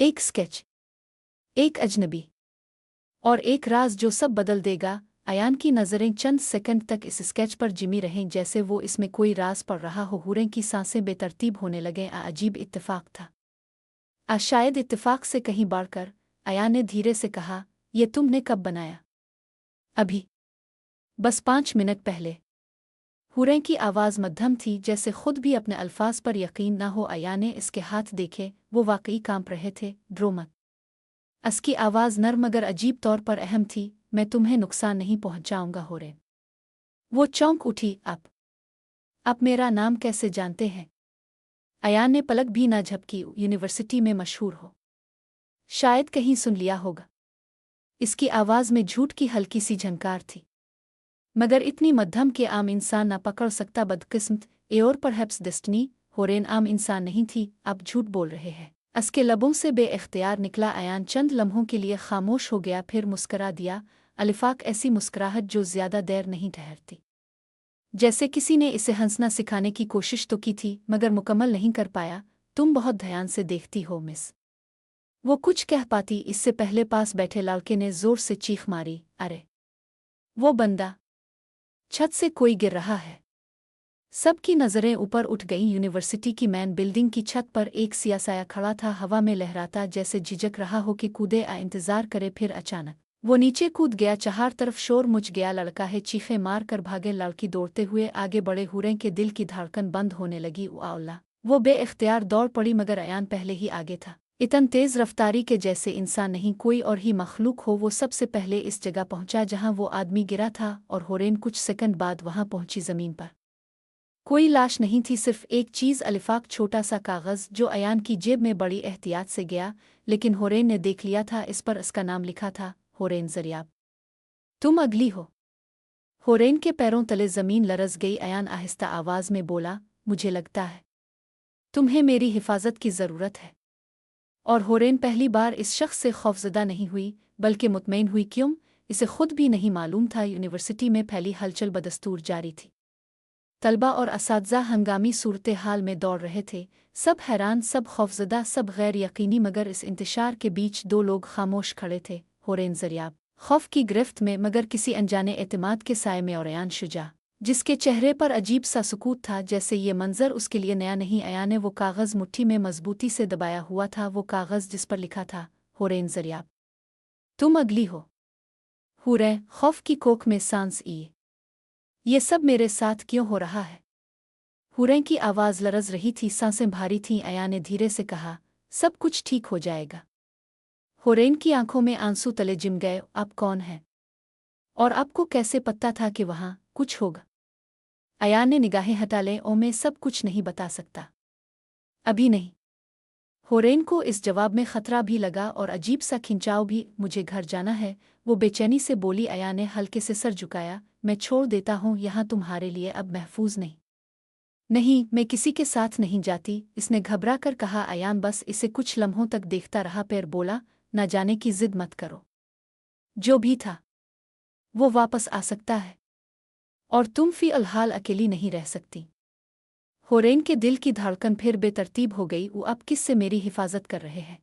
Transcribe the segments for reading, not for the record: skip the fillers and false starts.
एक स्केच, एक अजनबी और एक राज जो सब बदल देगा। अयान की नज़रें चंद सेकंड तक इस स्केच पर जिमी रहें, जैसे वो इसमें कोई राज पढ़ रहा हो। हूरें की सांसें बेतरतीब होने लगें। अजीब इत्तेफाक था। शायद इत्तेफाक से कहीं बढ़कर। अयान ने धीरे से कहा, ये तुमने कब बनाया? अभी, बस 5 मिनट पहले। हुरैं की आवाज़ मध्यम थी, जैसे खुद भी अपने अल्फाज पर यकीन न हो। अयान ने इसके हाथ देखे, वो वाकई कांप रहे थे। ड्रो मत। उसकी आवाज़ नर्म मगर अजीब तौर पर अहम थी। मैं तुम्हें नुकसान नहीं पहुंचाऊंगा हुरैं। वो चौंक उठी। आप मेरा नाम कैसे जानते हैं? अयान ने पलक भी न झपकी। यूनिवर्सिटी में मशहूर हो, शायद कहीं सुन लिया होगा। इसकी आवाज़ में झूठ की हल्की सी झंकार थी, मगर इतनी मध्यम कि आम इंसान न पकड़ सकता। बदकिस्मत ए और परहैप्स डेस्टिनी। होरेन आम इंसान नहीं थी। आप झूठ बोल रहे हैं। उसके लबों से बेइख्तियार निकला। अयान चंद लम्हों के लिए खामोश हो गया, फिर मुस्करा दिया। अलिफाक ऐसी मुस्कुराहट जो ज्यादा देर नहीं ठहरती, जैसे किसी ने इसे हंसना सिखाने की कोशिश तो की थी मगर मुकम्मल नहीं कर पाया। तुम बहुत ध्यान से देखती हो मिस। वो कुछ कह पाती इससे पहले पास बैठे लड़के ने जोर से चीख मारी, अरे वो बंदा! छत से कोई गिर रहा है। सबकी नज़रें ऊपर उठ गईं। यूनिवर्सिटी की मैन बिल्डिंग की छत पर एक सियासाया खड़ा था, हवा में लहराता, जैसे झिझक रहा हो कि कूदे इंतज़ार करे। फिर अचानक वो नीचे कूद गया। चार तरफ शोर मच गया। लड़का है, चीखें मार कर भागे। लड़की दौड़ते हुए आगे बढ़े। हुरैं के दिल की धड़कन बंद होने लगी। अल्लाह! वो बेइख्तियार दौड़ पड़ी, मगर अयान पहले ही आगे था। इतन तेज़ रफ्तारी के जैसे इंसान नहीं, कोई और ही मखलूक हो। वो सबसे पहले इस जगह पहुंचा जहां वो आदमी गिरा था, और होरेन कुछ सेकंड बाद वहां पहुंची। ज़मीन पर कोई लाश नहीं थी, सिर्फ एक चीज़, अलिफाक, छोटा सा कागज़ जो अयान की जेब में बड़ी एहतियात से गया। लेकिन होरेन ने देख लिया था, इस पर उसका नाम लिखा था, होरेन ज़रियाब। तुम अगली हो। होरेन के पैरों तले ज़मीन लरज़ गई। अयान आहिस्ता आवाज़ में बोला, मुझे लगता है तुम्हें मेरी हिफाजत की ज़रूरत है। और होरेन पहली बार इस शख्स से खौफज़दा नहीं हुई, बल्कि मुतमईन हुई। क्यों? इसे खुद भी नहीं मालूम था। यूनिवर्सिटी में फैली हलचल बदस्तूर जारी थी। तलबा और असातिज़ा हंगामी सूरत हाल में दौड़ रहे थे। सब हैरान, सब खौफज़दा, सब गैर यकीनी। मगर इस इंतशार के बीच दो लोग खामोश खड़े थे। होरेन ज़रियाब खौफ की गिरफ्त में, मगर किसी अनजाने एतमाद के साए में। और अयान शुजा, जिसके चेहरे पर अजीब सा सुकूत था, जैसे ये मंजर उसके लिए नया नहीं। अयान ने वो कागज़ मुट्ठी में मजबूती से दबाया हुआ था, वो कागज़ जिस पर लिखा था, होरेन ज़रियाब, तुम अगली हो। हुरैं खौफ की कोख में सांस ये सब मेरे साथ क्यों हो रहा है? हुरैं की आवाज़ लरज़ रही थी, सांसें भारी थीं। अयान ने धीरे से कहा, सब कुछ ठीक हो जाएगा। हुरैन की आंखों में आंसू तले जिम गए। आप कौन हैं? और आपको कैसे पता था कि वहाँ कुछ होगा? अयान ने निगाहें हटा लें। ओ, मैं सब कुछ नहीं बता सकता, अभी नहीं। होरेन को इस जवाब में खतरा भी लगा और अजीब सा खिंचाव भी। मुझे घर जाना है, वो बेचैनी से बोली। अयान ने हल्के से सर झुकाया। मैं छोड़ देता हूँ यहाँ, तुम्हारे लिए अब महफूज नहीं। नहीं, मैं किसी के साथ नहीं जाती, इसने घबरा कर कहा। अयान बस इसे कुछ लम्हों तक देखता रहा, फिर बोला, न जाने की जिद मत करो। जो भी था वो वापस आ सकता है, और तुम फी अलहाल अकेली नहीं रह सकती। होरेन के दिल की धड़कन फिर बेतरतीब हो गई। वो अब किससे मेरी हिफाजत कर रहे हैं?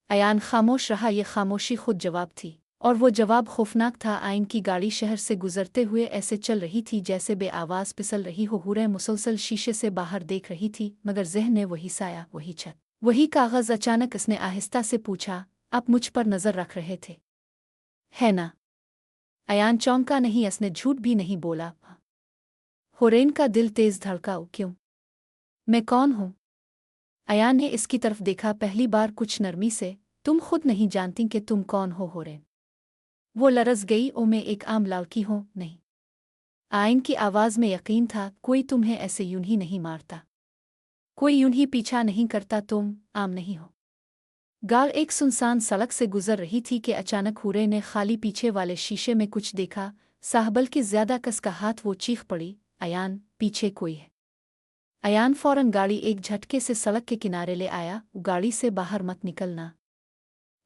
अयान खामोश रहा। ये खामोशी खुद जवाब थी, और वो जवाब खौफनाक था। आइन की गाड़ी शहर से गुजरते हुए ऐसे चल रही थी जैसे बे आवाज़ फिसल रही हो। हुरैं मुसलसल शीशे से बाहर देख रही थी, मगर ज़हन में वही साया, वही छत, वही कागज़। अचानक उसने आहिस्ता से पूछा, आप मुझ पर नज़र रख रहे थे, है ना? अयान चौंका नहीं, उसने झूठ भी नहीं बोला। हुरैन का दिल तेज़ धड़का। क्यों? मैं कौन हूँ? अयान ने इसकी तरफ देखा, पहली बार कुछ नरमी से। तुम खुद नहीं जानती कि तुम कौन हो हुरैन। वो लरज़ गई। ओ, मैं एक आम लड़की हूँ, नहीं। आइन की आवाज़ में यकीन था, कोई तुम्हें ऐसे यूं ही नहीं मारता, कोई यूं ही पीछा नहीं करता, तुम आम नहीं हो। गाल एक सुनसान सड़क से गुजर रही थी कि अचानक हुरैं ने खाली पीछे वाले शीशे में कुछ देखा। साहबल के ज्यादा कस का हाथ। वो चीख पड़ी, अयान, पीछे कोई है। अयान फौरन गाड़ी एक झटके से सड़क के किनारे ले आया। गाड़ी से बाहर मत निकलना।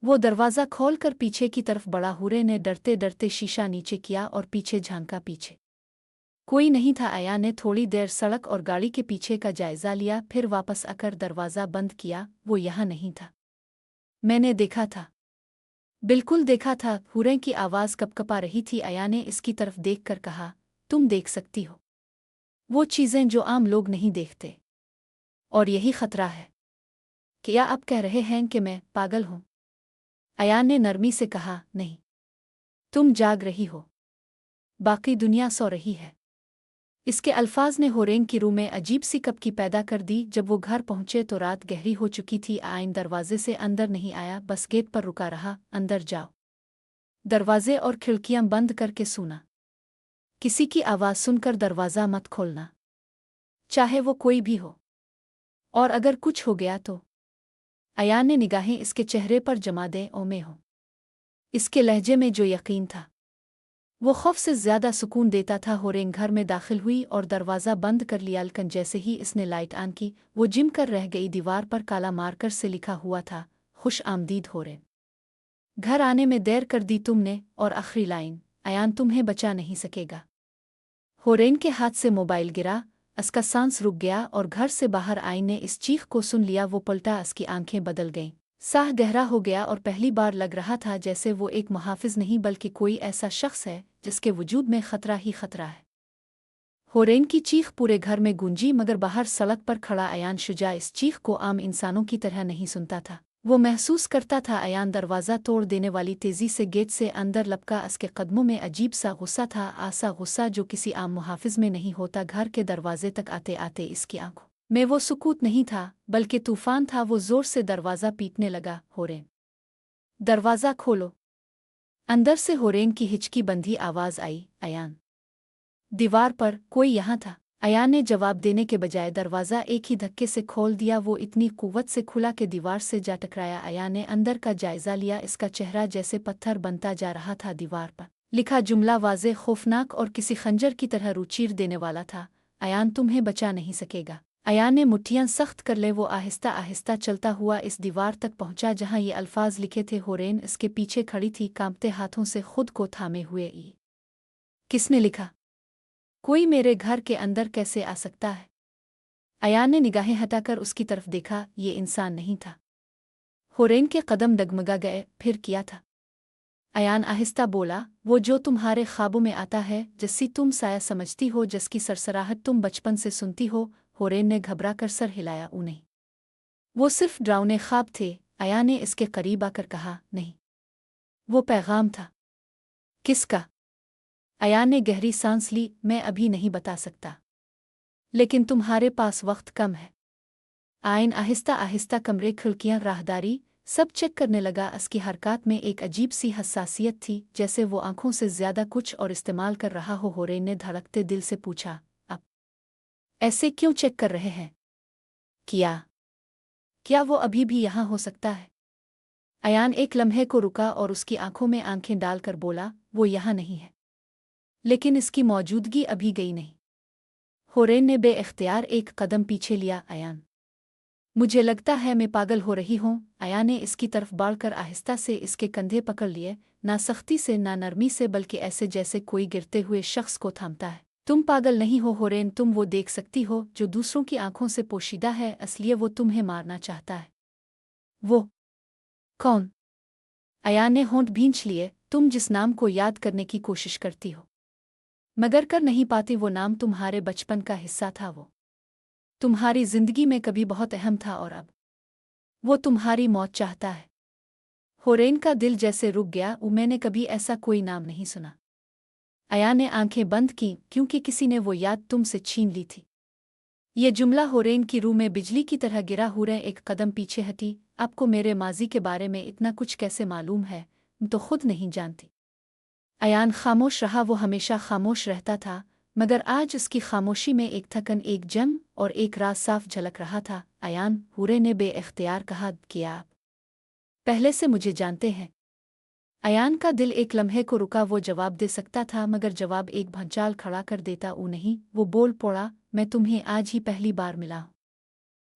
वो दरवाज़ा खोलकर पीछे की तरफ बढ़ा। हुरैं ने डरते डरते शीशा नीचे किया और पीछे झांका। पीछे कोई नहीं था। अयान ने थोड़ी देर सड़क और गाड़ी के पीछे का जायजा लिया, फिर वापस आकर दरवाज़ा बंद किया। वो यहाँ नहीं था। मैंने देखा था, बिल्कुल देखा था। हुरैन की आवाज़ कपकपा रही थी। आया ने इसकी तरफ देखकर कहा, तुम देख सकती हो वो चीज़ें जो आम लोग नहीं देखते, और यही खतरा है। क्या आप कह रहे हैं कि मैं पागल हूं? अयान ने नरमी से कहा, नहीं, तुम जाग रही हो, बाकी दुनिया सो रही है। इसके अल्फाज ने होरेन की रूह में अजीब सी कपकी पैदा कर दी। जब वो घर पहुंचे तो रात गहरी हो चुकी थी। आयन दरवाजे से अंदर नहीं आया, बस गेट पर रुका रहा। अंदर जाओ, दरवाजे और खिड़कियां बंद करके सुना। किसी की आवाज़ सुनकर दरवाज़ा मत खोलना, चाहे वो कोई भी हो, और अगर कुछ हो गया तो। अयान ने निगाहें इसके चेहरे पर जमा दें। ओ मैं हूं। इसके लहजे में जो यकीन था वो खौफ से ज्यादा सुकून देता था। होरेन घर में दाखिल हुई और दरवाज़ा बंद कर लिया। लेकिन जैसे ही इसने लाइट ऑन की, वो जिम कर रह गई। दीवार पर काला मार्कर से लिखा हुआ था, खुश आमदीद होरेन, घर आने में देर कर दी तुमने। और आखिरी लाइन, अयान तुम्हें बचा नहीं सकेगा। होरेन के हाथ से मोबाइल गिरा। उसका सांस रुक गया और घर से बाहर आईन ने इस चीख को सुन लिया। वो पलटा, उसकी आंखें बदल गईं, साह गहरा हो गया और पहली बार लग रहा था जैसे वो एक मुहाफिज नहीं बल्कि कोई ऐसा शख्स है जिसके वजूद में खतरा ही खतरा है। होरेन की चीख पूरे घर में गूंजी, मगर बाहर सड़क पर खड़ा अयान शुजा इस चीख को आम इंसानों की तरह नहीं सुनता था। वो महसूस करता था अयान दरवाज़ा तोड़ देने वाली तेज़ी से गेट से अंदर लपका। उसके कदमों में अजीब सा गुस्सा था, आसा गुस्सा जो किसी आम मुहाफिज में नहीं होता। घर के दरवाजे तक आते आते इसकी आंखों में वो सुकूत नहीं था बल्कि तूफान था। वो जोर से दरवाज़ा पीटने लगा, होरेन, दरवाज़ा खोलो। अंदर से होरेन की हिचकी बंधी आवाज़ आई, अयान। दीवार पर कोई यहाँ था। अयान ने जवाब देने के बजाय दरवाज़ा एक ही धक्के से खोल दिया। वो इतनी कुव्वत से खुला कि दीवार से जा टकराया। अयान ने अंदर का जायज़ा लिया। इसका चेहरा जैसे पत्थर बनता जा रहा था। दीवार पर लिखा जुमला वाज़े, खौफनाक और किसी खंजर की तरह रुचीर देने वाला था, अयान तुम्हें बचा नहीं सकेगा। अयान ने मुट्ठियां सख्त कर ले। वो आहिस्ता आहिस्ता चलता हुआ इस दीवार तक पहुंचा जहां ये अल्फाज लिखे थे। होरेन इसके पीछे खड़ी थी, कांपते हाथों से खुद को थामे हुए। किसने लिखा? कोई मेरे घर के अंदर कैसे आ सकता है? अयान ने निगाहें हटाकर उसकी तरफ देखा। ये इंसान नहीं था। होरेन के कदम डगमगा गए। फिर किया था? अयान आहिस्ता बोला, वो जो तुम्हारे ख्वाबों में आता है, जिससी तुम साया समझती हो, जिसकी सरसराहट तुम बचपन से सुनती हो। होरेन ने घबरा कर सर हिलाया। नहीं, वो सिर्फ डरावने ख्वाब थे। अयान ने इसके करीब आकर कहा, नहीं, वो पैगाम था। किसका? अयान ने गहरी सांस ली। मैं अभी नहीं बता सकता, लेकिन तुम्हारे पास वक्त कम है। आयन आहिस्ता आहिस्ता कमरे, खिड़कियां, राहदारी सब चेक करने लगा। उसकी हरकत में एक अजीब सी हसासियत थी, जैसे वो आंखों से ज्यादा कुछ और इस्तेमाल कर रहा हो। होरेन ने धड़कते दिल से पूछा, अब ऐसे क्यों चेक कर रहे हैं? क्या वो अभी भी यहाँ हो सकता है? अयान एक लम्हे को रुका और उसकी आंखों में आंखें डालकर बोला, वो यहाँ नहीं है, लेकिन इसकी मौजूदगी अभी गई नहीं। होरेन ने बेइख्तियार एक कदम पीछे लिया। अयान, मुझे लगता है मैं पागल हो रही हूँ। अयान ने इसकी तरफ बढ़कर आहिस्ता से इसके कंधे पकड़ लिए, ना सख्ती से ना नरमी से, बल्कि ऐसे जैसे कोई गिरते हुए शख्स को थामता है। तुम पागल नहीं हो होरेन, तुम वो देख सकती हो जो दूसरों की आंखों से पोशीदा है, इसलिए वो तुम्हें मारना चाहता है। वो कौन? अयान ने होंठ भींच लिए। तुम जिस नाम को याद करने की कोशिश करती हो मगर कर नहीं पाती, वो नाम तुम्हारे बचपन का हिस्सा था। वो तुम्हारी जिंदगी में कभी बहुत अहम था और अब वो तुम्हारी मौत चाहता है। होरेन का दिल जैसे रुक गया। मैंने कभी ऐसा कोई नाम नहीं सुना। अयान ने आंखें बंद की, क्योंकि किसी ने वो याद तुमसे छीन ली थी। ये जुमला होरेन की रूह में बिजली की तरह गिरा। हुरैं एक कदम पीछे हटी। आपको मेरे माजी के बारे में इतना कुछ कैसे मालूम है? तो खुद नहीं जानती। अयान खामोश रहा। वो हमेशा खामोश रहता था, मगर आज उसकी खामोशी में एक थकन, एक जंग और एक राज साफ झलक रहा था। अयान, हुरैं ने बेइख्तियार कहा, क्या आप पहले से मुझे जानते हैं? अयान का दिल एक लम्हे को रुका। वो जवाब दे सकता था, मगर जवाब एक भंचाल खड़ा कर देता। नहीं, वो बोल पड़ा, मैं तुम्हें आज ही पहली बार मिला हूँ।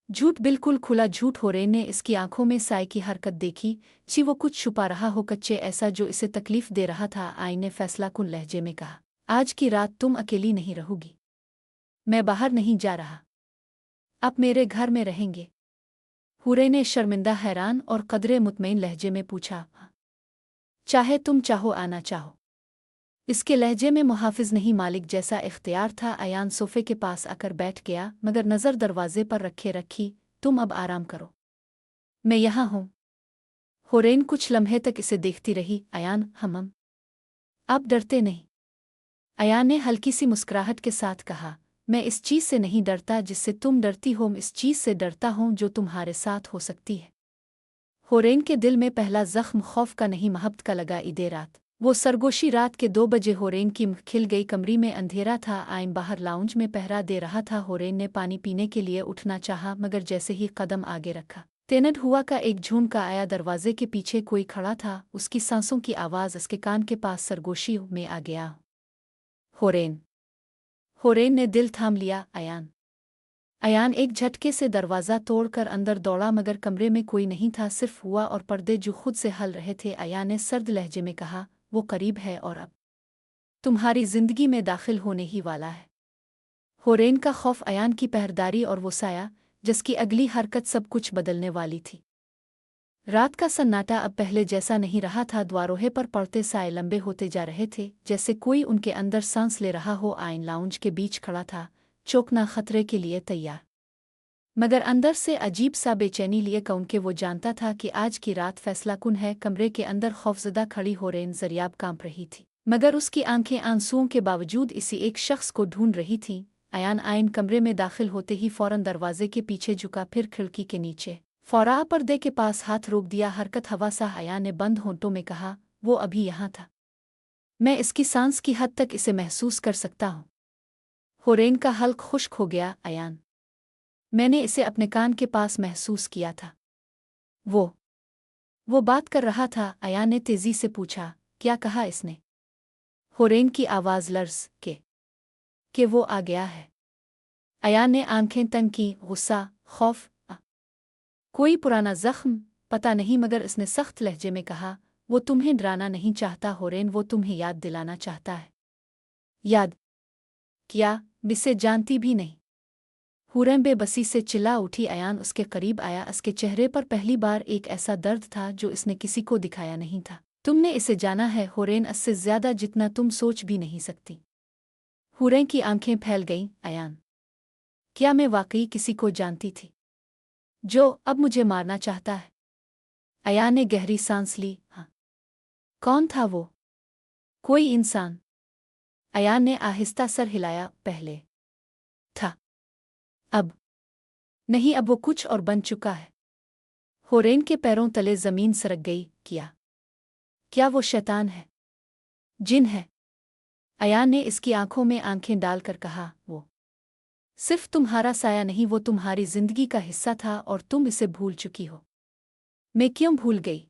झूठ, बिल्कुल खुला झूठ। होरेन ने इसकी आंखों में साय की हरकत देखी, ची वो कुछ छुपा रहा हो, कच्चे ऐसा जो इसे तकलीफ दे रहा था। आईन ने फैसलाकुन लहजे में कहा, आज की रात तुम अकेली नहीं रहोगी। मैं बाहर नहीं जा रहा, आप मेरे घर में रहेंगे। हूरे ने शर्मिंदा हैरान और कदरे मुतमईन लहजे में पूछा, चाहे तुम चाहो आना चाहो। इसके लहजे में मुहाफिज नहीं मालिक जैसा इख्तियार था। अयान सोफे के पास आकर बैठ गया मगर नज़र दरवाजे पर रखी, तुम अब आराम करो, मैं यहाँ हूँ। हुरैन कुछ लम्हे तक इसे देखती रही। अयान, हम आप डरते नहीं? अयान ने हल्की सी मुस्कुराहट के साथ कहा, मैं इस चीज़ से नहीं डरता जिससे तुम डरती हो, इस चीज़ से डरता हूँ जो तुम्हारे साथ हो सकती है। हुरैन के दिल में पहला जख्म खौफ का नहीं महब्बत का लगा। ईदे रात वो सरगोशी रात के 2 बजे हुरैन की खिल गई। कमरे में अंधेरा था। आइम बाहर लाउंज में पहरा दे रहा था। हुरैन ने पानी पीने के लिए उठना चाहा मगर जैसे ही कदम आगे रखा तेनड हुआ का एक झुमका आया। दरवाजे के पीछे कोई खड़ा था। उसकी सांसों की आवाज़ उसके कान के पास सरगोशी में आ गया। हुरैन ने दिल थाम लिया। अयान एक झटके से दरवाज़ा तोड़कर अंदर दौड़ा मगर कमरे में कोई नहीं था, सिर्फ हुआ और पर्दे जो खुद से हल रहे थे। अयान ने सर्द लहजे में कहा, वो करीब है और अब तुम्हारी जिंदगी में दाखिल होने ही वाला है। हुरैन का खौफ अयान की पहरेदारी और वो साया जिसकी अगली हरकत सब कुछ बदलने वाली थी। रात का सन्नाटा अब पहले जैसा नहीं रहा था। द्वारोहे पर पड़ते साए लंबे होते जा रहे थे जैसे कोई उनके अंदर सांस ले रहा हो। आइन लाउंज के बीच खड़ा था, चौंकना खतरे के लिए तैयार, मगर अंदर से अजीब सा बेचैनी लिए क्योंकि वो जानता था कि आज की रात फैसलाकुन है। कमरे के अंदर खौफजदा खड़ी हुरैन जरियाब कांप रही थी मगर उसकी आंखें आंसुओं के बावजूद इसी एक शख्स को ढूंढ रही थीं। अयान आइन कमरे में दाखिल होते ही फौरन दरवाजे के पीछे झुका, फिर खिड़की के नीचे फौरा पर्दे के पास हाथ रोक दिया। हरकत हवा सा अयान ने बंद होंठों में कहा, वो अभी यहाँ था, मैं इसकी सांस की हद तक इसे महसूस कर सकता हूँ। हुरैन का हल्क खुश्क हो गया। अयान, मैंने इसे अपने कान के पास महसूस किया था। वो बात कर रहा था। अयान ने तेजी से पूछा, क्या कहा इसने? हुरैन की आवाज़ लर्ज़ के वो आ गया है। अयान ने आंखें तंग की, गुस्सा, खौफ, कोई पुराना जख्म, पता नहीं, मगर इसने सख्त लहजे में कहा, वो तुम्हें डराना नहीं चाहता हुरैन, वो तुम्हें याद दिलाना चाहता है। याद क्या? बिसे जानती भी नहीं। हुरैन बेबसी से चिल्ला उठी। अयान उसके करीब आया। उसके चेहरे पर पहली बार एक ऐसा दर्द था जो इसने किसी को दिखाया नहीं था। तुमने इसे जाना है हुरैन, इससे ज्यादा जितना तुम सोच भी नहीं सकती। हुरैन की आंखें फैल गईं। अयान, क्या मैं वाकई किसी को जानती थी जो अब मुझे मारना चाहता है? अयान ने गहरी सांस ली। हाँ। कौन था वो? कोई इंसान? अयान ने आहिस्ता सर हिलाया। पहले था, अब नहीं, अब वो कुछ और बन चुका है। हुरैन के पैरों तले जमीन सरक गई। क्या वो शैतान है? जिन है? अयान ने इसकी आंखों में आंखें डालकर कहा, वो सिर्फ तुम्हारा साया नहीं, वो तुम्हारी जिंदगी का हिस्सा था और तुम इसे भूल चुकी हो। मैं क्यों भूल गई?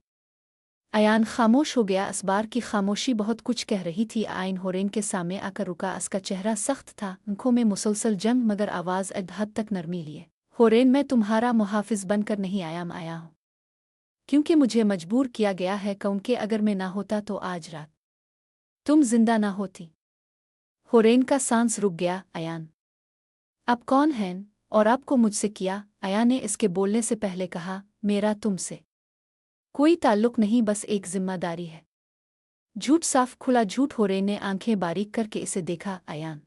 अयान खामोश हो गया। इस बार की खामोशी बहुत कुछ कह रही थी। आइन हुरैन के सामने आकर रुका। उसका चेहरा सख्त था, आंखों में मुसलसल जंग, मगर आवाज़ एक हद तक नरमी लिए। हुरैन, मैं तुम्हारा मुहाफिज बनकर नहीं आया हूँ, क्योंकि मुझे मजबूर किया गया है, क्योंकि अगर मैं ना होता तो आज रात तुम जिंदा ना होती। हुरैन का सांस रुक गया। अयान, आप कौन हैं और आपको मुझसे किया? अयान ने इसके बोलने से पहले कहा, मेरा तुमसे कोई ताल्लुक नहीं, बस एक जिम्मेदारी है। झूठ, साफ खुला झूठ। हुरैन ने आंखें बारीक करके इसे देखा। अयान,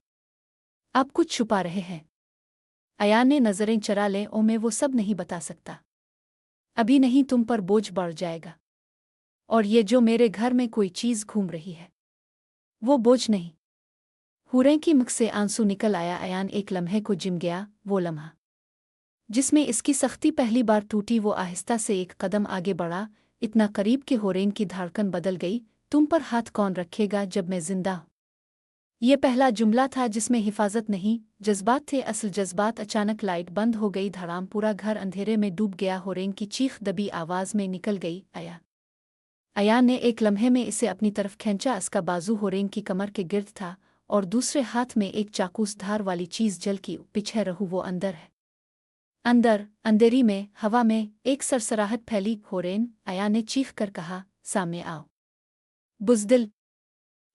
आप कुछ छुपा रहे हैं। अयान ने नजरें चरा ले। ओ, मैं वो सब नहीं बता सकता, अभी नहीं, तुम पर बोझ बढ़ जाएगा। और ये जो मेरे घर में कोई चीज़ घूम रही है, वो बोझ नहीं। हुरैन की मुख से आंसू निकल आया। अयान एक लम्हे को जिम गया, वो लम्हा जिसमें इसकी सख्ती पहली बार टूटी। वो आहिस्ता से एक कदम आगे बढ़ा, इतना करीब कि हुरैन की धड़कन बदल गई। तुम पर हाथ कौन रखेगा जब मैं जिंदा हूँ? ये पहला जुमला था जिसमें हिफाजत नहीं, जज्बात थे, असल जज्बात। अचानक लाइट बंद हो गई। धड़ाम, पूरा घर अंधेरे में डूब गया। हुरैन की चीख दबी आवाज़ में निकल गई। अयान ने एक लम्हे में इसे अपनी तरफ खींचा। इसका बाजू हुरैन की कमर के गिर्द था और दूसरे हाथ में एक चाकूस धार वाली चीज़ जल की। पीछे रहूं, वो अंदर है। अंदर, अंधेरी में, हवा में एक सरसराहट फैली। हुरैन, अयान ने चीख कर कहा, सामने आओ। बुज़दिल,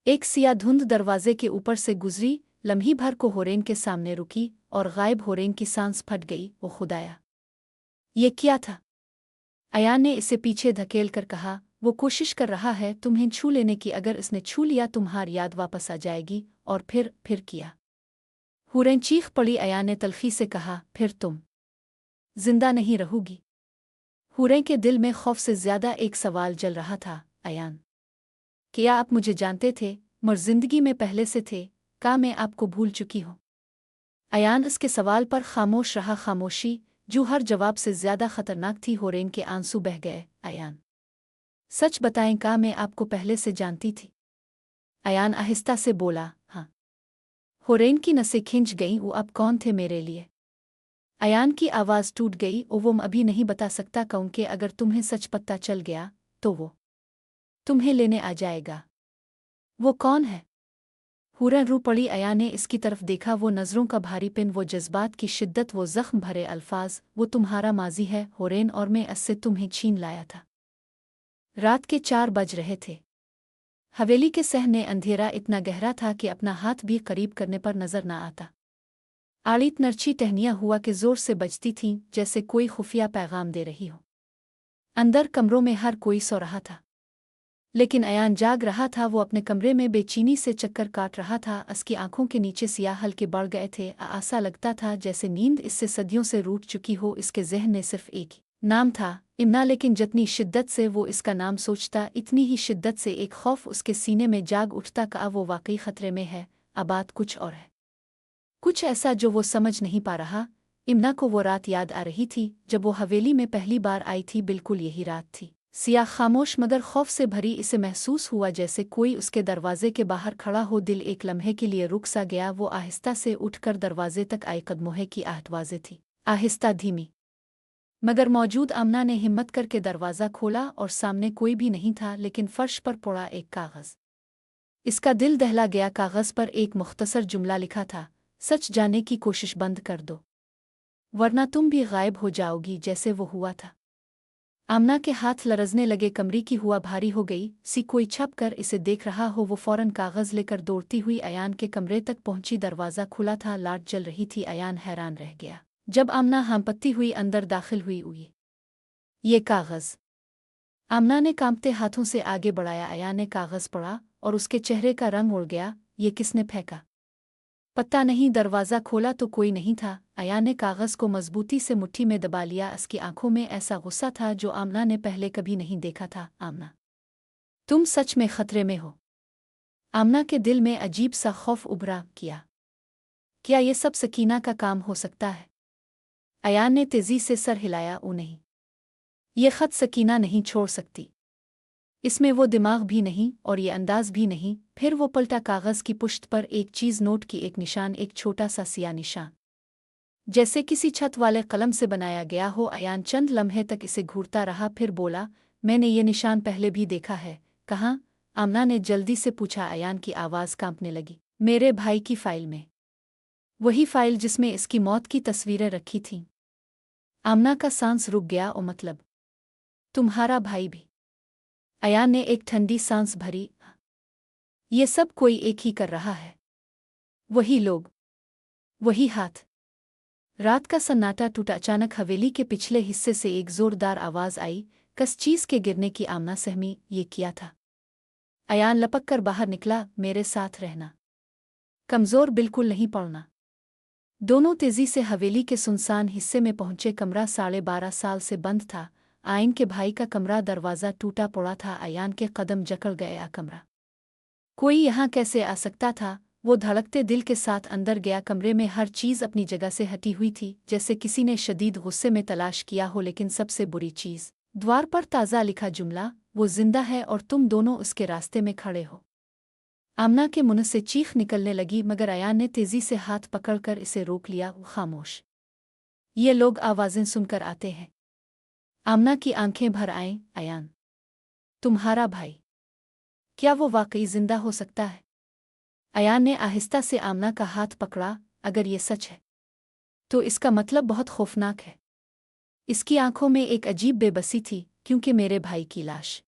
एक सिया धुंध दरवाजे के ऊपर से गुजरी, लम्ही भर को हुरैन के सामने रुकी और गायब। हुरैन की सांस फट गई। ओ खुदाया, ये क्या था? अयान ने इसे पीछे धकेल कर कहा, वो कोशिश कर रहा है तुम्हें छू लेने की, अगर इसने छू लिया तुम्हारी याद वापस आ जाएगी। और फिर किया। हुरैन चीख पड़ी। अयान ने तल्खी से कहा, फिर तुम जिंदा नहीं रहोगी। हुरैन के दिल में खौफ से ज्यादा एक सवाल जल रहा था, अयान, क्या आप मुझे जानते थे? मर जिंदगी में पहले से थे? क्या मैं आपको भूल चुकी हूँ? अयान इसके सवाल पर खामोश रहा। खामोशी जो हर जवाब से ज्यादा खतरनाक थी। हुरैन के आंसू बह गए। अयान, सच बताएं, क्या मैं आपको पहले से जानती थी? अयान आहिस्ता से बोला, हाँ। हुरैन की नसें खिंच गईं। वो अब कौन थे मेरे लिए? अयान की आवाज़ टूट गई। ओ वो अभी नहीं बता सकता क्योंकि अगर तुम्हें सच पता चल गया तो वो तुम्हें लेने आ जाएगा। वो कौन है? हुरैन रो पड़ी। अयान ने इसकी तरफ देखा। वो नज़रों का भारीपन, वो जज्बात की शिद्दत, वो जख्म भरे अल्फाज। वो तुम्हारा माजी है हुरैन, और मैं इससे तुम्हें छीन लाया था। रात के 4 बज रहे थे। हवेली के सहने अंधेरा इतना गहरा था कि अपना हाथ भी करीब करने पर नजर न आता। आड़ित नरची टहनियां हुआ के जोर से बजती थीं, जैसे कोई खुफिया पैगाम दे रही हो। अंदर कमरों में हर कोई सो रहा था, लेकिन अयान जाग रहा था। वो अपने कमरे में बेचैनी से चक्कर काट रहा था। उसकी आंखों के नीचे सियाह हल्के बढ़ गए थे। ऐसा लगता था जैसे नींद इससे सदियों से रूठ चुकी हो। इसके ज़हन में सिर्फ एक ही नाम था, इम्ना। लेकिन जितनी शिद्दत से वो इसका नाम सोचता, इतनी ही शिद्दत से एक खौफ उसके सीने में जाग उठता कि वो वाकई खतरे में है। अब बात कुछ और है, कुछ ऐसा जो वो समझ नहीं पा रहा। इम्ना को वो रात याद आ रही थी जब वो हवेली में पहली बार आई थी। बिल्कुल यही रात थी। सिया खामोश मगर खौफ से भरी। इसे महसूस हुआ जैसे कोई उसके दरवाजे के बाहर खड़ा हो। दिल एक लम्हे के लिए रुक सा गया। वो आहिस्ता से उठकर दरवाजे तक आई। कदमों की आहट थी, आहिस्ता, धीमी, मगर मौजूद। आमना ने हिम्मत करके दरवाज़ा खोला और सामने कोई भी नहीं था, लेकिन फर्श पर पड़ा एक कागज़। इसका दिल दहला गया। कागज़ पर एक मुख्तसर जुमला लिखा था, सच जानने की कोशिश बंद कर दो, वरना तुम भी गायब हो जाओगी जैसे वो हुआ था। आमना के हाथ लरजने लगे। कमरी की हुआ भारी हो गई सी, कोई छप कर इसे देख रहा हो। वो फौरन कागज़ लेकर दौड़ती हुई अयान के कमरे तक पहुंची। दरवाज़ा खुला था, लाइट जल रही थी। अयान हैरान रह गया जब आमना हांपत्ती हुई अंदर दाखिल हुई। ये कागज़, आमना ने कांपते हाथों से आगे बढ़ाया। अयान ने कागज़ पढ़ा और उसके चेहरे का रंग उड़ गया। ये किसने फेंका? पता नहीं। दरवाज़ा खोला तो कोई नहीं था। अयान ने कागज़ को मजबूती से मुट्ठी में दबा लिया। उसकी आंखों में ऐसा गुस्सा था जो आमना ने पहले कभी नहीं देखा था। आमना, तुम सच में खतरे में हो। आमना के दिल में अजीब सा खौफ उभरा। क्या ये सब सकीना का काम हो सकता है? अयान ने तेजी से सर हिलाया। ओ नहीं, ये खत सकीना नहीं छोड़ सकती। इसमें वो दिमाग भी नहीं और ये अंदाज भी नहीं। फिर वो पलटा। कागज़ की पुश्त पर एक चीज़ नोट की, एक निशान, एक छोटा सा सिया निशान, जैसे किसी छत वाले कलम से बनाया गया हो। अयान चंद लम्हे तक इसे घूरता रहा, फिर बोला, मैंने ये निशान पहले भी देखा है। कहाँ? आमना ने जल्दी से पूछा। अयान की आवाज़ कांपने लगी। मेरे भाई की फाइल में, वही फाइल जिसमें इसकी मौत की तस्वीरें रखी थीं। आमना का सांस रुक गया। ओ मतलब, तुम्हारा भाई भी? अयान ने एक ठंडी सांस भरी। ये सब कोई एक ही कर रहा है, वही लोग, वही हाथ। रात का सन्नाटा टूटा। अचानक हवेली के पिछले हिस्से से एक जोरदार आवाज़ आई, कस चीज़ के गिरने की। आमना सहमी, ये किया था? अयान लपक कर बाहर निकला। मेरे साथ रहना, कमज़ोर बिल्कुल नहीं पड़ना। दोनों तेज़ी से हवेली के सुनसान हिस्से में पहुंचे। कमरा 12:30 साल से बंद था। आयन के भाई का कमरा, दरवाज़ा टूटा पड़ा था। अयान के कदम जकड़ गया। कमरा, कोई यहाँ कैसे आ सकता था? वो धड़कते दिल के साथ अंदर गया। कमरे में हर चीज़ अपनी जगह से हटी हुई थी, जैसे किसी ने शदीद गुस्से में तलाश किया हो। लेकिन सबसे बुरी चीज़, द्वार पर ताज़ा लिखा जुमला, वो जिंदा है और तुम दोनों उसके रास्ते में खड़े हो। आमना के मुंह से चीख निकलने लगी, मगर अयान ने तेज़ी से हाथ पकड़कर इसे रोक लिया। वो खामोश, ये लोग आवाज़ें सुनकर आते हैं। आमना की आंखें भर आईं। अयान, तुम्हारा भाई, क्या वो वाकई जिंदा हो सकता है? अयान ने आहिस्ता से आमना का हाथ पकड़ा। अगर ये सच है तो इसका मतलब बहुत खौफनाक है। इसकी आंखों में एक अजीब बेबसी थी, क्योंकि मेरे भाई की लाश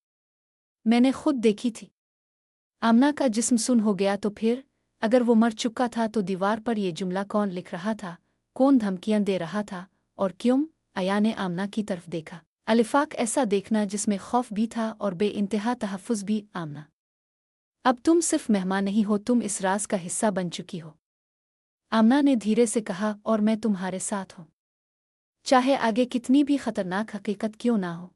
मैंने खुद देखी थी। आमना का जिस्म सुन हो गया। तो फिर अगर वो मर चुका था तो दीवार पर ये जुमला कौन लिख रहा था? कौन धमकियां दे रहा था? और क्यों? आया ने आमना की तरफ देखा। अलिफाक ऐसा देखना जिसमें खौफ भी था और बेइंतहा तहफ़्फ़ुज़ भी। आमना, अब तुम सिर्फ मेहमान नहीं हो, तुम इस राज का हिस्सा बन चुकी हो। आमना ने धीरे से कहा, और मैं तुम्हारे साथ हूँ, चाहे आगे कितनी भी खतरनाक हकीकत क्यों ना हो।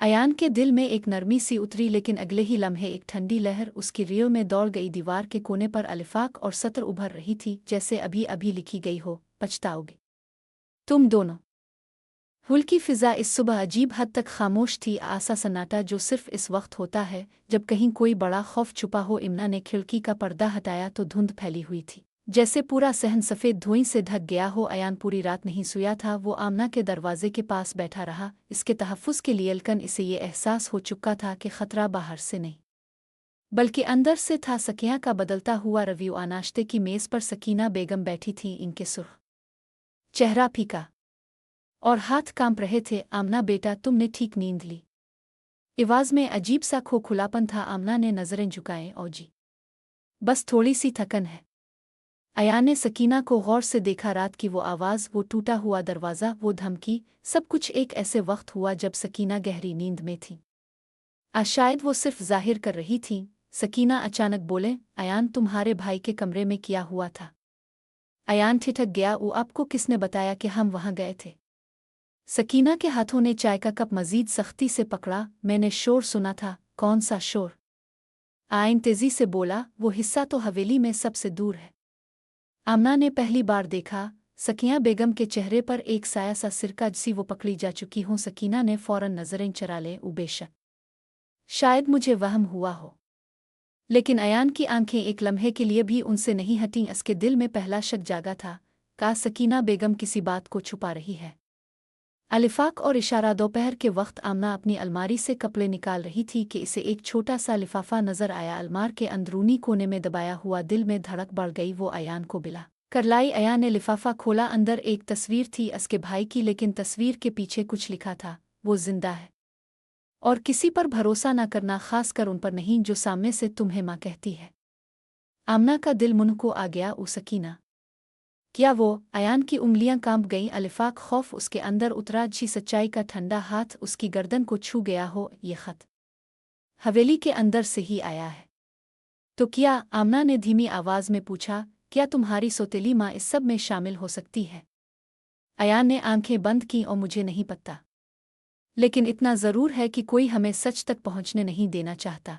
अयान के दिल में एक नरमी सी उतरी, लेकिन अगले ही लम्हे एक ठंडी लहर उसकी रियों में दौड़ गई। दीवार के कोने पर अलिफाक और सतर उभर रही थी, जैसे अभी अभी लिखी गई हो, पछताओगे तुम दोनों। हुल्की फिजा इस सुबह अजीब हद तक खामोश थी, आसा सन्नाटा जो सिर्फ इस वक्त होता है जब कहीं कोई बड़ा खौफ छुपा हो। इमना ने खिड़की का पर्दा हटाया तो धुंध फैली हुई थी, जैसे पूरा सहन सफ़ेद धुएं से ढक गया हो। अयान पूरी रात नहीं सोया था। वो आमना के दरवाजे के पास बैठा रहा, इसके तहफ़्फ़ुज़ के लिए, लेकिन इसे ये एहसास हो चुका था कि खतरा बाहर से नहीं बल्कि अंदर से था। सकिया का बदलता हुआ रवैया। नाश्ते की मेज़ पर सकीना बेगम बैठी थी, इनके सुर्ख चेहरा फीका और हाथ कांप रहे थे। आमना बेटा, तुमने ठीक नींद ली? आवाज़ में अजीब सा खोखलापन था। आमना ने नज़रें झुकाएं, और जी, बस थोड़ी सी थकन है। अयान ने सकीना को गौर से देखा। रात की वो आवाज़, वो टूटा हुआ दरवाज़ा, वो धमकी, सब कुछ एक ऐसे वक्त हुआ जब सकीना गहरी नींद में थी। शायद वो सिर्फ जाहिर कर रही थी। सकीना अचानक बोले, अयान, तुम्हारे भाई के कमरे में क्या हुआ था? अयान ठिठक गया। वो आपको किसने बताया कि हम वहाँ गए थे? सकीना के हाथों ने चाय का कप मजीद सख्ती से पकड़ा। मैंने शोर सुना था। कौन सा शोर? आयन तेजी से बोला, वो हिस्सा तो हवेली में सबसे दूर है। आमना ने पहली बार देखा। सकिया बेगम के चेहरे पर एक साया सा सिरका, जैसी वो पकड़ी जा चुकी हों। सकीना ने फौरन नजरें चरा ले। बेशक, शायद मुझे वहम हुआ हो, लेकिन अयान की आंखें एक लम्हे के लिए भी उनसे नहीं हटीं। उसके दिल में पहला शक जागा था, का सकीना बेगम किसी बात को छुपा रही है। अलिफाक और इशारा। दोपहर के वक्त आमना अपनी अलमारी से कपड़े निकाल रही थी कि इसे एक छोटा सा लिफाफा नजर आया। अलमार के अंदरूनी कोने में दबाया हुआ। दिल में धड़क बढ़ गई। वो अयान को बिला कर लाई। अयान ने लिफाफा खोला। अंदर एक तस्वीर थी, उसके भाई की, लेकिन तस्वीर के पीछे कुछ लिखा था, वो जिंदा है और किसी पर भरोसा न करना, खासकर उन पर नहीं जो सामने से तुम्हें माँ कहती है। आमना का दिल मुंह को आ गया। ओ सकीना, क्या वो? अयान की उंगलियां कांप गईं। अलिफाक खौफ उसके अंदर उतरा, जी सच्चाई का ठंडा हाथ उसकी गर्दन को छू गया हो। ये खत हवेली के अंदर से ही आया है तो क्या? आमना ने धीमी आवाज में पूछा, क्या तुम्हारी सौतेली माँ इस सब में शामिल हो सकती है? अयान ने आंखें बंद की। और मुझे नहीं पता, लेकिन इतना जरूर है कि कोई हमें सच तक पहुंचने नहीं देना चाहता।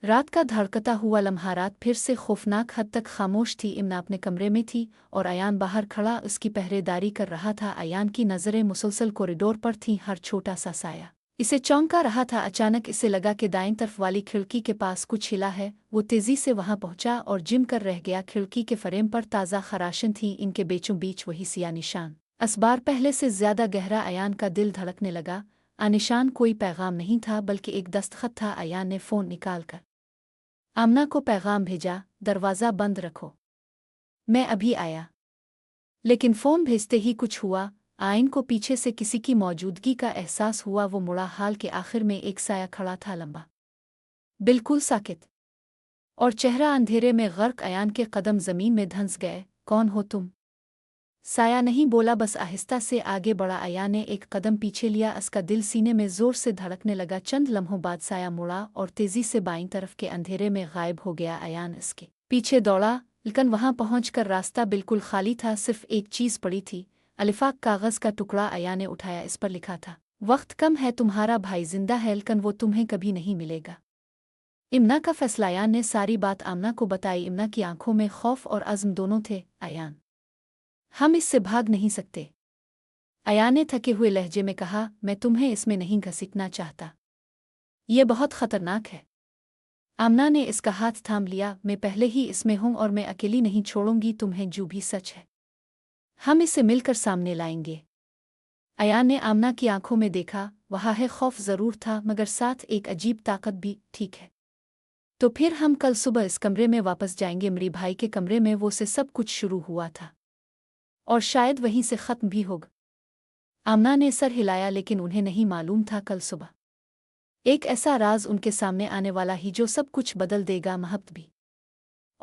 रात का धड़कता हुआ लम्हा रात फिर से खौफनाक हद तक खामोश थी। इमना अपने कमरे में थी और अयान बाहर खड़ा उसकी पहरेदारी कर रहा था। अयान की नज़रें मुसलसल कॉरिडोर पर थीं, हर छोटा सा साया इसे चौंका रहा था। अचानक इसे लगा कि दाईं तरफ वाली खिड़की के पास कुछ हिला है। वो तेजी से वहां पहुंचा और जिम कर रह गया। खिड़की के फ्रेम पर ताज़ा खराशन थी, इनके बीचों बीच वही सिया निशान, इस बार पहले से ज्यादा गहरा। अयान का दिल धड़कने लगा। निशान कोई पैगाम नहीं था, बल्कि एक दस्तखत था। अयान ने फ़ोन निकाल कर आमना को पैगाम भेजा, दरवाज़ा बंद रखो, मैं अभी आया। लेकिन फ़ोन भेजते ही कुछ हुआ। आयन को पीछे से किसी की मौजूदगी का एहसास हुआ। वो मुड़ा। हाल के आखिर में एक साया खड़ा था, लंबा, बिल्कुल साकित, और चेहरा अंधेरे में गर्क। अयान के कदम ज़मीन में धंस गए। कौन हो तुम? साया नहीं बोला, बस आहिस्ता से आगे बढ़ा। अयान ने एक कदम पीछे लिया। उसका दिल सीने में ज़ोर से धड़कने लगा। चंद लम्हों बाद साया मुड़ा और तेज़ी से बाईं तरफ के अंधेरे में गायब हो गया। अयान इसके पीछे दौड़ा, लेकिन वहां पहुंचकर रास्ता बिल्कुल खाली था। सिर्फ एक चीज़ पड़ी थी, अलिफाक कागज़ का टुकड़ा। अयान ने उठाया। इस पर लिखा था, वक्त कम है, तुम्हारा भाई जिंदा है, लेकिन वो तुम्हें कभी नहीं मिलेगा। इमना का फैसला। अयान ने सारी बात आमना को बताई। इमना की आंखों में खौफ और अज़्म दोनों थे। अयान, हम इससे भाग नहीं सकते। अयान ने थके हुए लहजे में कहा, मैं तुम्हें इसमें नहीं घसीटना चाहता, ये बहुत खतरनाक है। आमना ने इसका हाथ थाम लिया। मैं पहले ही इसमें हूं और मैं अकेली नहीं छोड़ूंगी तुम्हें, जो भी सच है हम इसे मिलकर सामने लाएंगे। अयान ने आमना की आंखों में देखा। वहाँ है खौफ ज़रूर था, मगर साथ एक अजीब ताकत भी। ठीक है, तो फिर हम कल सुबह इस कमरे में वापस जाएंगे। मेरी भाई के कमरे में वो से सब कुछ शुरू हुआ था और शायद वहीं से ख़त्म भी होगा। आमना ने सर हिलाया, लेकिन उन्हें नहीं मालूम था कल सुबह एक ऐसा राज उनके सामने आने वाला ही जो सब कुछ बदल देगा। महब भी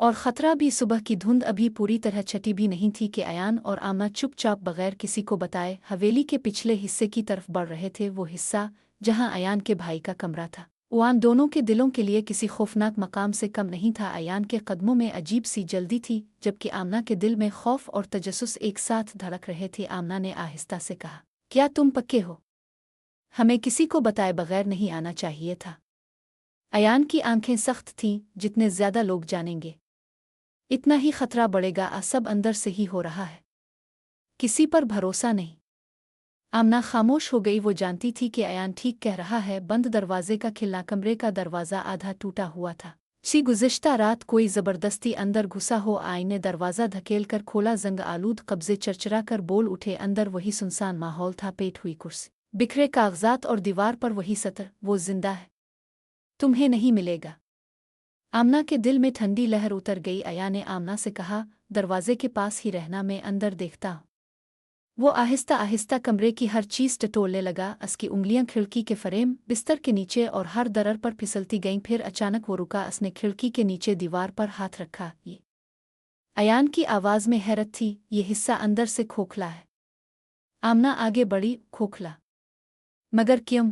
और ख़तरा भी। सुबह की धुंध अभी पूरी तरह छटी भी नहीं थी कि अयान और आमना चुपचाप बगैर किसी को बताए हवेली के पिछले हिस्से की तरफ बढ़ रहे थे, वो हिस्सा जहां अयान के भाई का कमरा था। उन दोनों के दिलों के लिए किसी खौफनाक मकाम से कम नहीं था। अयान के कदमों में अजीब सी जल्दी थी, जबकि आमना के दिल में खौफ और तजस्सुस एक साथ धड़क रहे थे। आमना ने आहिस्ता से कहा, क्या तुम पक्के हो? हमें किसी को बताए बगैर नहीं आना चाहिए था। अयान की आंखें सख्त थीं। जितने ज्यादा लोग जानेंगे इतना ही खतरा बढ़ेगा। सब अंदर से ही हो रहा है, किसी पर भरोसा नहीं। आमना खामोश हो गई। वो जानती थी कि अयान ठीक कह रहा है। बंद दरवाजे का खिलना, कमरे का दरवाज़ा आधा टूटा हुआ था। गुज़िश्ता रात कोई ज़बरदस्ती अंदर घुसा हो। आई ने दरवाज़ा धकेल कर खोला। जंग आलूद कब्जे चरचरा कर बोल उठे। अंदर वही सुनसान माहौल था। पेट हुई कुर्सी, बिखरे कागजात और दीवार पर वही सतर। वो जिंदा है, तुम्हें नहीं मिलेगा। आमना के दिल में ठंडी लहर उतर गई। अया ने आमना से कहा, दरवाजे के पास ही रहना, मैं अंदर देखता हूँ। वो आहिस्ता आहिस्ता कमरे की हर चीज़ टटोलने लगा। उसकी उंगलियां खिड़की के फ्रेम, बिस्तर के नीचे और हर दरर पर फिसलती गईं। फिर अचानक वो रुका। उसने खिड़की के नीचे दीवार पर हाथ रखा। ये अयान की आवाज़ में हैरत थी। ये हिस्सा अंदर से खोखला है। आमना आगे बढ़ी। खोखला? मगर क्यों?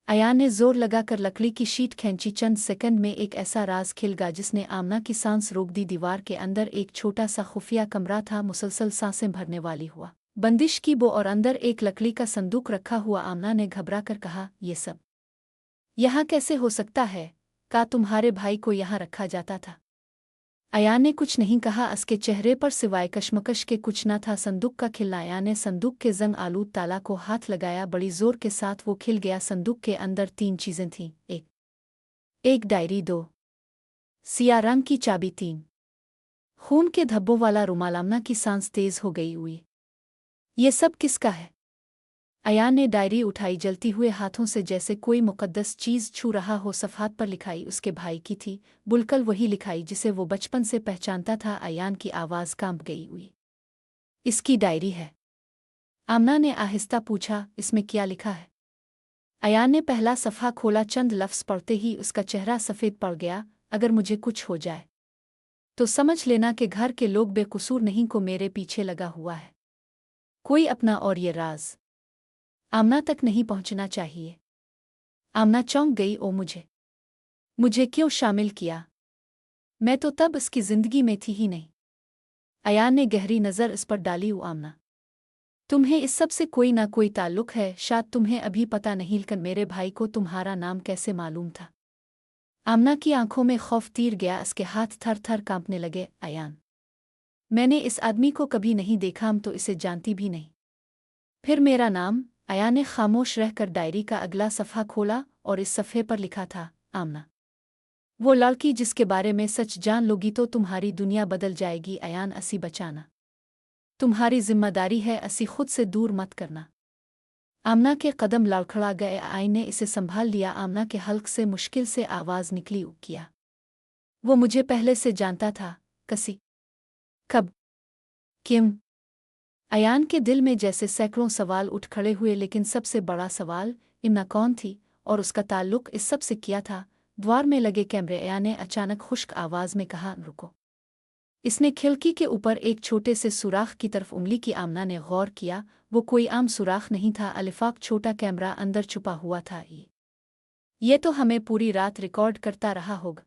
अयान ने जोर लगाकर लकड़ी की शीट खींची। चंद सेकंड में एक ऐसा राज खिल गया जिसने आमना की सांस रोक दी। दीवार के अंदर एक छोटा सा खुफिया कमरा था, मुसलसल सांसें भरने वाली हुआ बंदिश की वो, और अंदर एक लकड़ी का संदूक रखा हुआ। आमना ने घबरा कर कहा, ये सब यहाँ कैसे हो सकता है? का तुम्हारे भाई को यहाँ रखा जाता था? अयान ने कुछ नहीं कहा। उसके चेहरे पर सिवाय कशमकश के कुछ न था। संदूक का खिलना। अयान ने संदूक के जंग आलूद ताला को हाथ लगाया। बड़ी जोर के साथ वो खिल गया। संदूक के अंदर 3 चीजें थीं। एक डायरी, 2 सिया रंग की चाबी, 3 खून के धब्बों वाला रुमाल। आमना की सांस तेज हो गई हुई। ये सब किसका है? अयान ने डायरी उठाई, जलती हुए हाथों से, जैसे कोई मुकद्दस चीज़ छू रहा हो। सफ़ात पर लिखाई उसके भाई की थी, बुलकल वही लिखाई जिसे वो बचपन से पहचानता था। अयान की आवाज़ कांप गई हुई। इसकी डायरी है? आमना ने आहिस्ता पूछा, इसमें क्या लिखा है? अयान ने पहला सफ़ा खोला। चंद लफ्ज़ पढ़ते ही उसका चेहरा सफ़ेद पड़ गया। अगर मुझे कुछ हो जाए तो समझ लेना कि घर के लोग बेकसूर नहीं, को मेरे पीछे लगा हुआ है कोई अपना, और ये राज आमना तक नहीं पहुंचना चाहिए। आमना चौंक गई। ओ, मुझे क्यों शामिल किया? मैं तो तब इसकी जिंदगी में थी ही नहीं। अयान ने गहरी नज़र इस पर डाली। ओ आमना, तुम्हें इस सब से कोई ना कोई ताल्लुक है। शायद तुम्हें अभी पता नहीं, लेकिन मेरे भाई को तुम्हारा नाम कैसे मालूम था? आमना की आंखों में खौफ तीर गया। उसके हाथ थर थर कांपने लगे। अयान, मैंने इस आदमी को कभी नहीं देखा, हम तो इसे जानती भी नहीं। फिर मेरा नाम? अयान ने खामोश रहकर डायरी का अगला सफ़ा खोला और इस सफ़े पर लिखा था, आमना, वो लड़की जिसके बारे में सच जान लोगी तो तुम्हारी दुनिया बदल जाएगी। अयान, असी बचाना तुम्हारी जिम्मेदारी है, असी खुद से दूर मत करना। आमना के कदम लड़खड़ा गए। आई ने इसे संभाल लिया। आमना के हल्क से मुश्किल से आवाज़ निकली, किया वो मुझे पहले से जानता था? कसी? कब? किम? अयान के दिल में जैसे सैकड़ों सवाल उठ खड़े हुए, लेकिन सबसे बड़ा सवाल, इम्ना कौन थी और उसका ताल्लुक इस सब से किया था? द्वार में लगे कैमरे। अयान ने अचानक खुश्क आवाज़ में कहा, रुको। इसने खिड़की के ऊपर एक छोटे से सुराख की तरफ उंगली की। आमना ने गौर किया। वो कोई आम सुराख नहीं था, अलिफाक छोटा कैमरा अंदर छुपा हुआ था। ये तो हमें पूरी रात रिकॉर्ड करता रहा होगा।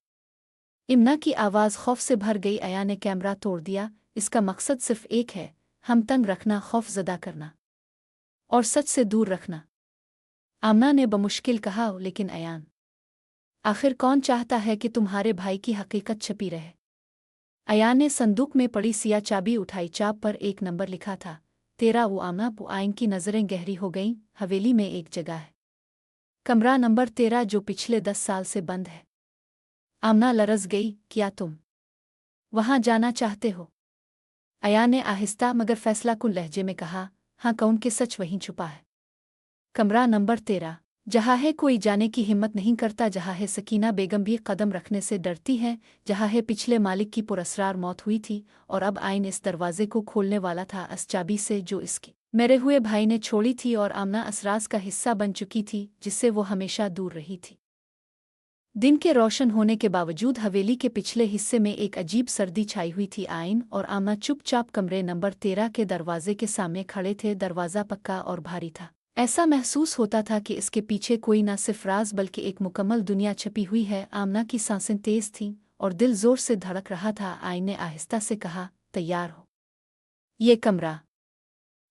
इम्ना की आवाज़ खौफ से भर गई। अयान ने कैमरा तोड़ दिया। इसका मकसद सिर्फ एक है, हम तंग रखना, खौफजदा करना और सच से दूर रखना। आमना ने बमुश्किल कहा, लेकिन अयान, आखिर कौन चाहता है कि तुम्हारे भाई की हकीकत छपी रहे? अयान ने संदूक में पड़ी सिया चाबी उठाई। चाब पर एक नंबर लिखा था, 13। वो आमना आइन की नज़रें गहरी हो गईं। हवेली में एक जगह है, कमरा नंबर 13, जो पिछले 10 साल से बंद है। आमना लरज़ गई। क्या तुम वहां जाना चाहते हो? अयान ने आहिस्ता मगर फैसलाकुन लहजे में कहा, हाँ, कौन के सच वहीं छुपा है। कमरा नंबर 13 जहाँ है कोई जाने की हिम्मत नहीं करता, जहाँ है सकीना बेगम भी कदम रखने से डरती है, जहाँ है पिछले मालिक की पुरअसरार मौत हुई थी, और अब आइन इस दरवाजे को खोलने वाला था इस चाबी से जो इसके मेरे हुए भाई ने छोड़ी थी, और आमना असराज का हिस्सा बन चुकी थी जिससे वो हमेशा दूर रही थी। दिन के रोशन होने के बावजूद हवेली के पिछले हिस्से में एक अजीब सर्दी छाई हुई थी। आइन और आमना चुपचाप कमरे नंबर 13 के दरवाजे के सामने खड़े थे। दरवाज़ा पक्का और भारी था। ऐसा महसूस होता था कि इसके पीछे कोई न सिर्फ राज बल्कि एक मुकम्मल दुनिया छपी हुई है। आमना की सांसें तेज थीं और दिल जोर से धड़क रहा था। आइन ने आहिस्ता से कहा, तैयार हो? ये कमरा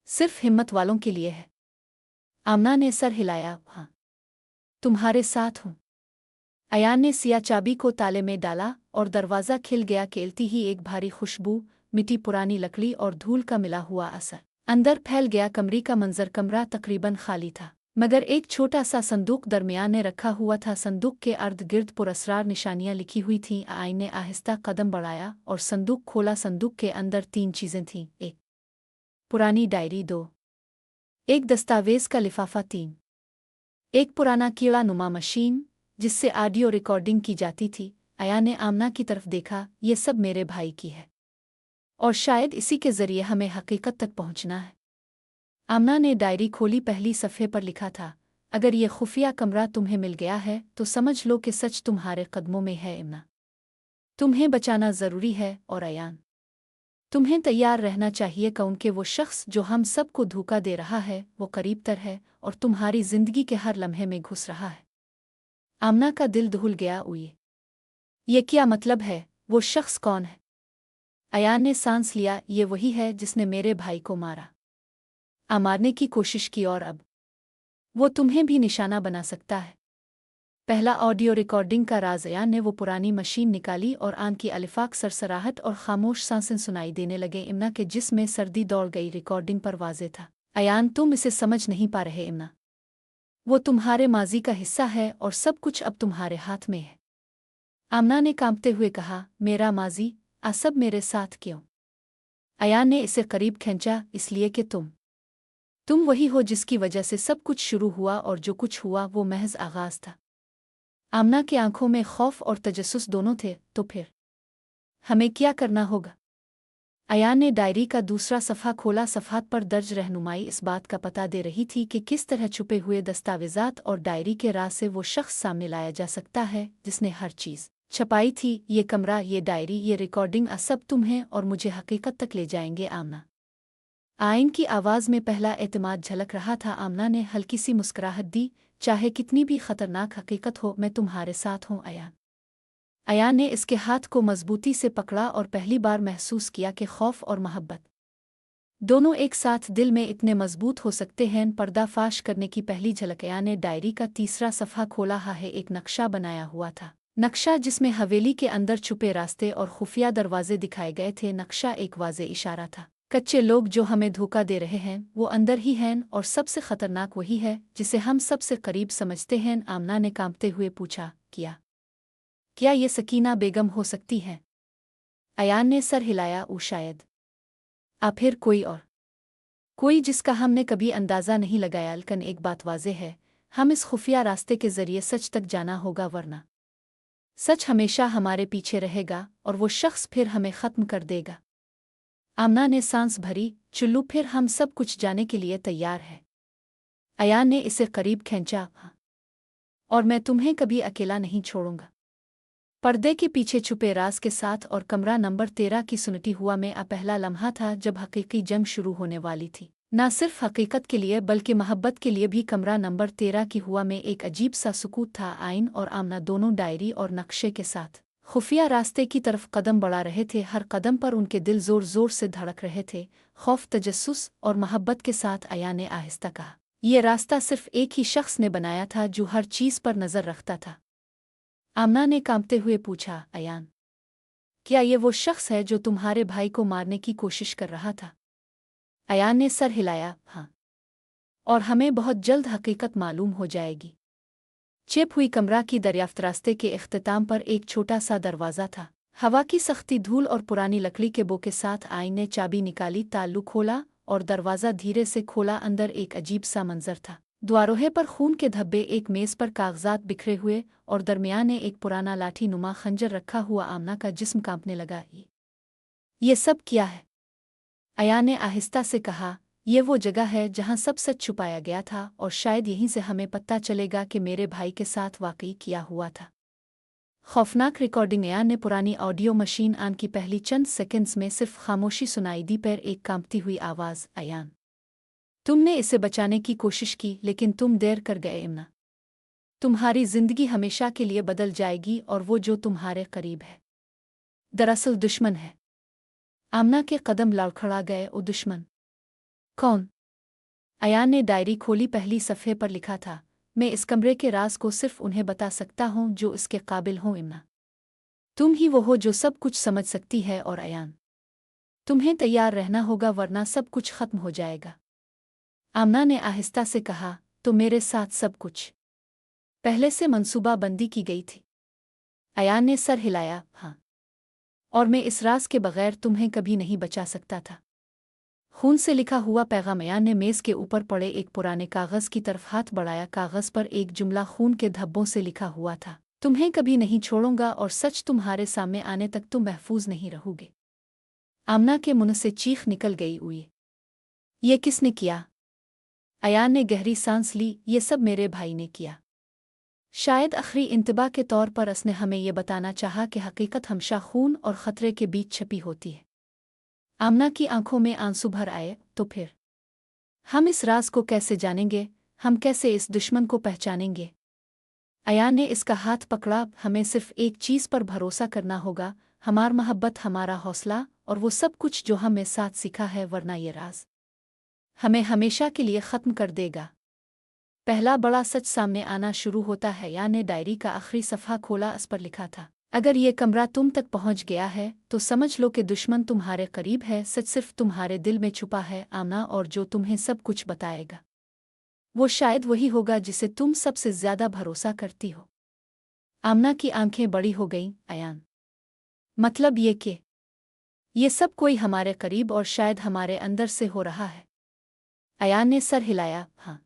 सिर्फ हिम्मत वालों के लिए है। आमना ने सर हिलाया। हाँ, तुम्हारे साथ हूँ। अयान ने सिया चाबी को ताले में डाला और दरवाज़ा खिल गया। खेलती ही एक भारी खुशबू, मिट्टी, पुरानी लकड़ी और धूल का मिला हुआ असर अंदर फैल गया। कमरे का मंजर, कमरा तकरीबन खाली था, मगर एक छोटा सा संदूक दरमियान में रखा हुआ था। संदूक के अर्द गिर्द पुरस्रार निशानियां लिखी हुई थीं। आइन ने आहिस्ता कदम बढ़ाया और संदूक खोला। संदूक के अंदर 3 चीज़ें थीं। एक पुरानी डायरी, 2 एक दस्तावेज़ का लिफाफा, 3 एक पुराना कीड़ा नुमा मशीन जिससे ऑडियो रिकॉर्डिंग की जाती थी। अयान ने आमना की तरफ देखा। ये सब मेरे भाई की है और शायद इसी के ज़रिए हमें हकीकत तक पहुंचना है। आमना ने डायरी खोली। पहली सफ़े पर लिखा था, अगर ये खुफिया कमरा तुम्हें मिल गया है तो समझ लो कि सच तुम्हारे कदमों में है। इमना, तुम्हें बचाना ज़रूरी है। और अयान, तुम्हें तैयार रहना चाहिए क्योंकि वो शख्स जो हम सबको धोखा दे रहा है वो करीब तर है और तुम्हारी ज़िंदगी के हर लम्हे में घुस रहा है। आमना का दिल दहल गया। ये क्या मतलब है? वो शख्स कौन है? अयान ने सांस लिया। ये वही है जिसने मेरे भाई को मारने की कोशिश की और अब वो तुम्हें भी निशाना बना सकता है। पहला ऑडियो रिकॉर्डिंग का राज। अयान ने वो पुरानी मशीन निकाली और आन की अलिफाक सरसराहट और खामोश सांसें सुनाई देने लगे। इमना के जिस्म में सर्दी दौड़ गई। रिकॉर्डिंग पर वाज़े था, अयान तुम इसे समझ नहीं पा रहे। इमना, वो तुम्हारे माजी का हिस्सा है और सब कुछ अब तुम्हारे हाथ में है। आमना ने कांपते हुए कहा, मेरा माजी? सब मेरे साथ क्यों? अयान ने इसे करीब खींचा। इसलिए कि तुम वही हो जिसकी वजह से सब कुछ शुरू हुआ और जो कुछ हुआ वो महज आगाज था। आमना की आंखों में खौफ और तजस्सुस दोनों थे। तो फिर हमें क्या करना होगा? अयान ने डायरी का दूसरा सफ़ा खोला। सफ़हात पर दर्ज रहनुमाई इस बात का पता दे रही थी कि किस तरह छुपे हुए दस्तावेज़ात और डायरी के राज से वो शख्स सामने लाया जा सकता है जिसने हर चीज़ छपाई थी। ये कमरा, ये डायरी, ये रिकॉर्डिंग, सब तुम्हें और मुझे हकीकत तक ले जाएंगे। आमना, आइन की आवाज़ में पहला एतमाद झलक रहा था। आमना ने हल्की सी मुस्कुराहट दी। चाहे कितनी भी खतरनाक हकीकत हो, मैं तुम्हारे साथ हूँ अयान। अयान ने इसके हाथ को मजबूती से पकड़ा और पहली बार महसूस किया कि खौफ और मोहब्बत दोनों एक साथ दिल में इतने मजबूत हो सकते हैं। पर्दाफाश करने की पहली झलक। अयान ने डायरी का तीसरा सफ़ा खोला। है एक नक्शा बनाया हुआ था। नक्शा जिसमें हवेली के अंदर छुपे रास्ते और खुफिया दरवाजे दिखाए गए थे। नक्शा एक वाज़े इशारा था, कच्चे लोग जो हमें धोखा दे रहे हैं वो अंदर ही हैं और सबसे खतरनाक वही है जिसे हम सबसे करीब समझते हैं। आमना ने कांपते हुए पूछा, क्या ये सकीना बेगम हो सकती है? अयान ने सर हिलाया। शायद फिर कोई जिसका हमने कभी अंदाज़ा नहीं लगाया। लेकिन एक बात वाज़े है, हम इस खुफिया रास्ते के ज़रिए सच तक जाना होगा, वरना सच हमेशा हमारे पीछे रहेगा और वो शख्स फिर हमें ख़त्म कर देगा। आमना ने सांस भरी। चुल्लू, फिर हम सब कुछ जाने के लिए तैयार है? अयान ने इसे करीब खींचा। हाँ, और मैं तुम्हें कभी अकेला नहीं छोड़ूंगा। पर्दे के पीछे छुपे राज के साथ। और कमरा नंबर 13 की सुनती हुआ में पहला लम्हा था जब हकीकी जंग शुरू होने वाली थी, न सिर्फ हकीकत के लिए बल्कि मोहब्बत के लिए भी। कमरा नंबर 13 की हुआ में एक अजीब सा सुकूत था। आइन और आमना दोनों डायरी और नक्शे के साथ खुफिया रास्ते की तरफ कदम बढ़ा रहे थे। हर कदम पर उनके दिल जोर जोर से धड़क रहे थे, खौफ, तजस्सुस और मोहब्बत के साथ। अयान ने आहिस्ता कहा, यह रास्ता सिर्फ एक ही शख्स ने बनाया था जो हर चीज़ पर नज़र रखता था। आमना ने कांपते हुए पूछा, अयान, क्या ये वो शख्स है जो तुम्हारे भाई को मारने की कोशिश कर रहा था? अयान ने सर हिलाया। हाँ, और हमें बहुत जल्द हकीकत मालूम हो जाएगी। चिप हुई कमरा की दरियाफ्त रास्ते के इख्तिताम पर एक छोटा सा दरवाज़ा था। हवा की सख्ती, धूल और पुरानी लकड़ी के बो के साथ आइन ने चाबी निकाली, ताल्लु खोला और दरवाज़ा धीरे से खोला। अंदर एक अजीब सा मंजर था। द्वारोहे पर खून के धब्बे, एक मेज़ पर कागजात बिखरे हुए और दरमियान में एक पुराना लाठी नुमा खंजर रखा हुआ। आमना का जिस्म कांपने लगा। ये सब क्या है? अयान ने आहिस्ता से कहा, ये वो जगह है जहाँ सब सच छुपाया गया था और शायद यहीं से हमें पता चलेगा कि मेरे भाई के साथ वाकई किया हुआ था। खौफनाक रिकॉर्डिंग। अयान ने पुरानी ऑडियो मशीन आन की पहली चंद सेकंड्स में सिर्फ खामोशी सुनाई दी, पर एक कांपती हुई आवाज़, अयान, तुमने इसे बचाने की कोशिश की लेकिन तुम देर कर गए इमना। तुम्हारी जिंदगी हमेशा के लिए बदल जाएगी और वो जो तुम्हारे करीब है दरअसल दुश्मन है। आमना के कदम लड़खड़ा गए। ओ दुश्मन कौन? अयान ने डायरी खोली। पहली सफ़े पर लिखा था, मैं इस कमरे के राज को सिर्फ उन्हें बता सकता हूँ जो इसके काबिल हों इमना। तुम ही वो हो जो सब कुछ समझ सकती है, और अयान, तुम्हें तैयार रहना होगा वरना सब कुछ खत्म हो जाएगा। आमना ने आहिस्ता से कहा, तो मेरे साथ सब कुछ पहले से मंसूबा बंदी की गई थी? अयान ने सर हिलाया, हाँ, और मैं इस राज के बगैर तुम्हें कभी नहीं बचा सकता था। खून से लिखा हुआ पैगाम। अयान ने मेज़ के ऊपर पड़े एक पुराने कागज़ की तरफ हाथ बढ़ाया। कागज़ पर एक जुमला खून के धब्बों से लिखा हुआ था, तुम्हें कभी नहीं छोड़ूंगा और सच तुम्हारे सामने आने तक तुम महफूज नहीं रहोगे। आमना के मुंह से चीख निकल गई, उये, ये किसने किया? अयान ने गहरी सांस ली। ये सब मेरे भाई ने किया। शायद आखिरी इंतबा के तौर पर उसने हमें ये बताना चाहा कि हकीकत हमेशा खून और ख़तरे के बीच छपी होती है। आमना की आंखों में आंसू भर आए। तो फिर हम इस राज को कैसे जानेंगे? हम कैसे इस दुश्मन को पहचानेंगे? अयान ने इसका हाथ पकड़ा। हमें सिर्फ एक चीज़ पर भरोसा करना होगा, हमार मोहब्बत, हमारा हौसला और वो सब कुछ जो हमें साथ सीखा है, वरना ये राज हमें हमेशा के लिए ख़त्म कर देगा। पहला बड़ा सच सामने आना शुरू होता है। अयान ने डायरी का आखिरी सफ़ा खोला। इस पर लिखा था, अगर ये कमरा तुम तक पहुंच गया है तो समझ लो कि दुश्मन तुम्हारे करीब है। सच सिर्फ तुम्हारे दिल में छुपा है आमना, और जो तुम्हें सब कुछ बताएगा वो शायद वही होगा जिसे तुम सबसे ज्यादा भरोसा करती हो। आमना की आंखें बड़ी हो गईं। अयान, मतलब ये कि ये सब कोई हमारे करीब और शायद हमारे अंदर से हो रहा है? अयान ने सर हिलाया, हाँ,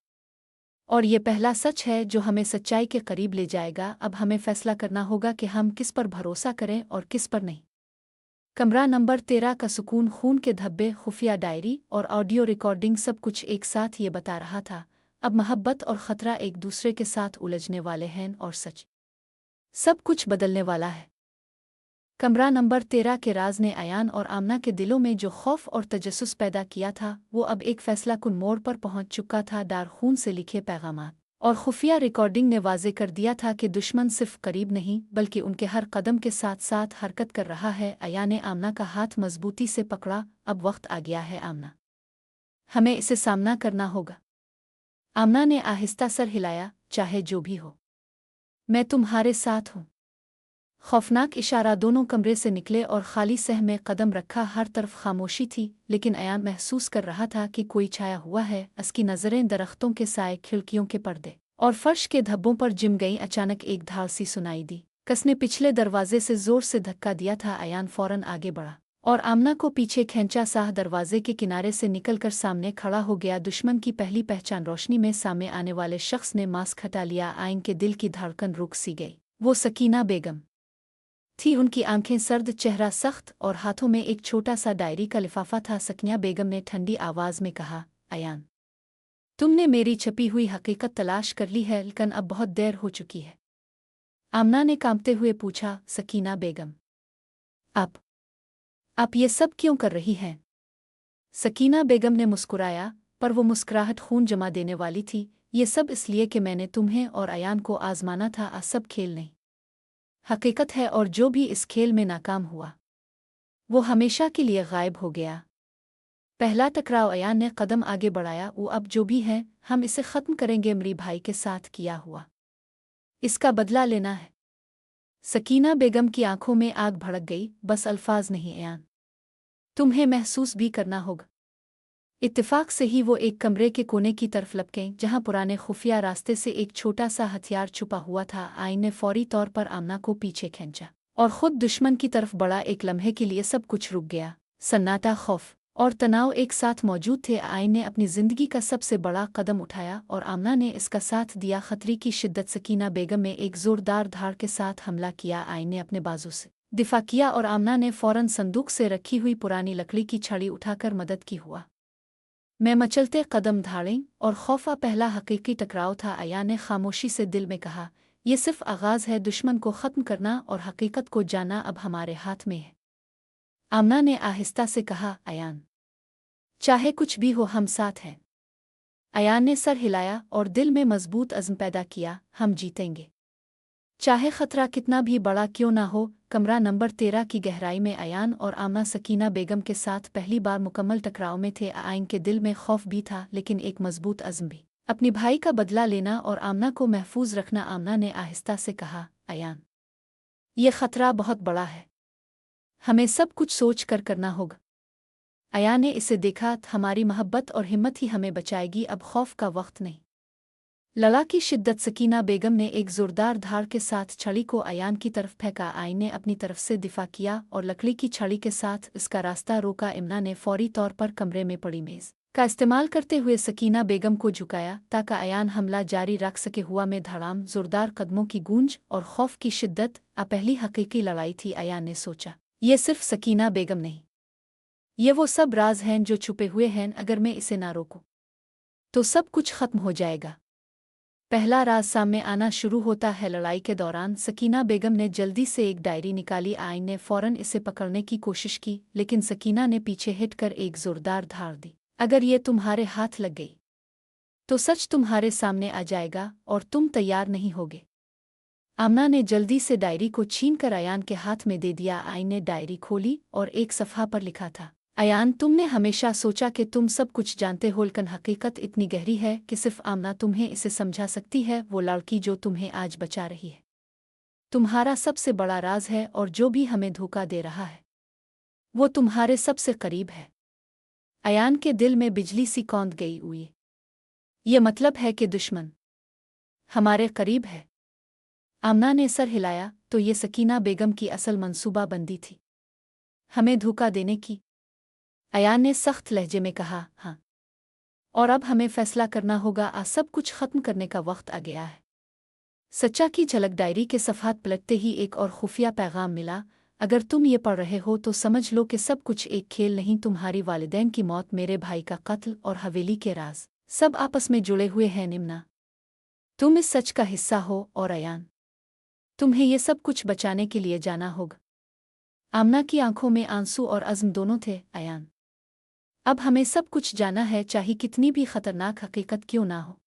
और ये पहला सच है जो हमें सच्चाई के करीब ले जाएगा। अब हमें फैसला करना होगा कि हम किस पर भरोसा करें और किस पर नहीं। कमरा नंबर 13 का सुकून, खून के धब्बे, खुफिया डायरी और ऑडियो रिकॉर्डिंग, सब कुछ एक साथ ये बता रहा था, अब मोहब्बत और ख़तरा एक दूसरे के साथ उलझने वाले हैं और सच सब कुछ बदलने वाला है। कमरा नंबर 13 के राज ने अयान और आमना के दिलों में जो खौफ और तजस्सुस पैदा किया था, वो अब एक फैसला कुन मोड़ पर पहुंच चुका था। डार खून से लिखे पैगामात और खुफिया रिकॉर्डिंग ने वाजे कर दिया था कि दुश्मन सिर्फ करीब नहीं बल्कि उनके हर कदम के साथ साथ हरकत कर रहा है। अयान ने आमना का हाथ मजबूती से पकड़ा। अब वक्त आ गया है आमना, हमें इसे सामना करना होगा। आमना ने आहिस्ता सर हिलाया, चाहे जो भी हो, मैं तुम्हारे साथ हूँ। खौफनाक इशारा। दोनों कमरे से निकले और खाली सह में कदम रखा। हर तरफ खामोशी थी, लेकिन अयान महसूस कर रहा था कि कोई छाया हुआ है। उसकी नज़रें दरख्तों के साए, खिड़कियों के पर्दे और फर्श के धब्बों पर जिम गईं। अचानक एक धार सी सुनाई दी। कसने पिछले दरवाजे से जोर से धक्का दिया था। अयान फौरन आगे बढ़ा और आमना को पीछे खींचा। साह दरवाजे के किनारे से निकलकर सामने खड़ा हो गया। दुश्मन की पहली पहचान। रोशनी में सामने आने वाले शख्स ने मास्क हटा लिया। आइन के दिल की धड़कन रुक सी गई। वो सकीना बेगम थी। उनकी आंखें सर्द, चेहरा सख्त और हाथों में एक छोटा सा डायरी का लिफाफा था। सकीना बेगम ने ठंडी आवाज में कहा, अयान, तुमने मेरी छपी हुई हकीकत तलाश कर ली है, लेकिन अब बहुत देर हो चुकी है। आमना ने कांपते हुए पूछा, सकीना बेगम, आप ये सब क्यों कर रही हैं? सकीना बेगम ने मुस्कुराया, पर वो मुस्कुराहट खून जमा देने वाली थी। ये सब इसलिए कि मैंने तुम्हें और अयान को आजमाना था। सब खेल नहीं, हकीकत है, और जो भी इस खेल में नाकाम हुआ वो हमेशा के लिए गायब हो गया। पहला टकराव। अयान ने कदम आगे बढ़ाया। वो अब जो भी है, हम इसे ख़त्म करेंगे। मेरी भाई के साथ किया हुआ इसका बदला लेना है। सकीना बेगम की आंखों में आग भड़क गई। बस अल्फाज नहीं अयान, तुम्हें महसूस भी करना होगा। इत्तेफाक से ही वो एक कमरे के कोने की तरफ लपकें जहां पुराने खुफिया रास्ते से एक छोटा सा हथियार छुपा हुआ था। आइन ने फौरी तौर पर आमना को पीछे खींचा और खुद दुश्मन की तरफ बढ़ा। एक लम्हे के लिए सब कुछ रुक गया। सन्नाटा, खौफ और तनाव एक साथ मौजूद थे। आइन ने अपनी जिंदगी का सबसे बड़ा कदम उठाया और आमना ने इसका साथ दिया। खतरे की शिद्दत। सकीना बेगम ने एक जोरदार धार के साथ हमला किया। आइन ने अपने बाजू से दिफा किया और आमना ने फौरन संदूक से रखी हुई पुरानी लकड़ी की छड़ी उठाकर मदद की। हुआ मैं मचलते कदम धाड़ें और खौफा पहला हकीकी टकराव था। अयान ने खामोशी से दिल में कहा, ये सिर्फ आगाज़ है, दुश्मन को ख़त्म करना और हकीकत को जानना अब हमारे हाथ में है। आमना ने आहिस्ता से कहा, अयान, चाहे कुछ भी हो हम साथ हैं। अयान ने सर हिलाया और दिल में मजबूत अज़्म पैदा किया, हम जीतेंगे। चाहे खतरा कितना भी बड़ा क्यों ना हो। कमरा नंबर 13 की गहराई में अयान और आमना सकीना बेगम के साथ पहली बार मुकम्मल टकराव में थे। आयन के दिल में खौफ भी था, लेकिन एक मजबूत अज़्म भी, अपनी भाई का बदला लेना और आमना को महफूज रखना। आमना ने आहिस्ता से कहा, अयान, ये खतरा बहुत बड़ा है, हमें सब कुछ सोच कर करना होगा। अयान ने इसे देखा, हमारी मोहब्बत और हिम्मत ही हमें बचाएगी, अब खौफ का वक्त नहीं। लला की शिद्दत। सकीना बेगम ने एक जोरदार धार के साथ छड़ी को अयान की तरफ फेंका। आयन ने अपनी तरफ से दिफा किया और लकड़ी की छड़ी के साथ इसका रास्ता रोका। इमना ने फौरी तौर पर कमरे में पड़ी मेज़ का इस्तेमाल करते हुए सकीना बेगम को झुकाया ताकि अयान हमला जारी रख सके। हुआ में धड़ाम, जोरदार कदमों की गूंज और खौफ की शिद्दत। पहली हकीकी लड़ाई थी। अयान ने सोचा, ये सिर्फ सकीना बेगम नहीं, ये वो सब राज हैं जो छुपे हुए हैं। अगर मैं इसे ना रोकूं तो सब कुछ खत्म हो जाएगा। पहला राज सामने आना शुरू होता है। लड़ाई के दौरान सकीना बेगम ने जल्दी से एक डायरी निकाली। आयन ने फौरन इसे पकड़ने की कोशिश की, लेकिन सकीना ने पीछे हिटकर एक जोरदार धार दी। अगर ये तुम्हारे हाथ लग गई तो सच तुम्हारे सामने आ जाएगा और तुम तैयार नहीं होगे। आमना ने जल्दी से डायरी को छीनकर अयान के हाथ में दे दिया। आयन ने डायरी खोली और एक सफ़ा पर लिखा था, अयान, तुमने हमेशा सोचा कि तुम सब कुछ जानते हो, लेकिन हकीकत इतनी गहरी है कि सिर्फ आमना तुम्हें इसे समझा सकती है। वो लड़की जो तुम्हें आज बचा रही है तुम्हारा सबसे बड़ा राज है, और जो भी हमें धोखा दे रहा है वो तुम्हारे सबसे करीब है। अयान के दिल में बिजली सी कौंध गई हुई। ये मतलब है कि दुश्मन हमारे करीब है। आमना ने सर हिलाया, तो ये सकीना बेगम की असल मंसूबाबंदी थी, हमें धोखा देने की। अयान ने सख्त लहजे में कहा, हाँ, और अब हमें फैसला करना होगा। आज सब कुछ खत्म करने का वक्त आ गया है। सच्चा की झलक। डायरी के सफ़ात पलटते ही एक और खुफिया पैगाम मिला, अगर तुम ये पढ़ रहे हो तो समझ लो कि सब कुछ एक खेल नहीं। तुम्हारी वालिदैन की मौत, मेरे भाई का कत्ल और हवेली के राज सब आपस में जुड़े हुए हैं। निम्ना, तुम इस सच का हिस्सा हो, और अयान, तुम्हें ये सब कुछ बचाने के लिए जाना होगा। आमना की आंखों में आंसू और अज़्म दोनों थे। अयान, अब हमें सब कुछ जाना है, चाहे कितनी भी खतरनाक हकीकत क्यों ना हो।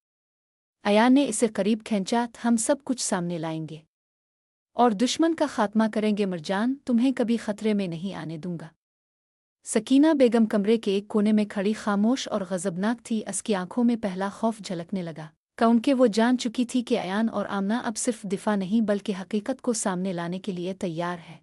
अयान ने इसे करीब खींचा, हम सब कुछ सामने लाएंगे और दुश्मन का खात्मा करेंगे। मिर्जान, तुम्हें कभी खतरे में नहीं आने दूंगा। सकीना बेगम कमरे के एक कोने में खड़ी खामोश और गज़बनाक थी। उसकी आंखों में पहला खौफ झलकने लगा, क्योंकि वो जान चुकी थी कि अयान और आमना अब सिर्फ दिफा नहीं बल्कि हकीकत को सामने लाने के लिए तैयार है।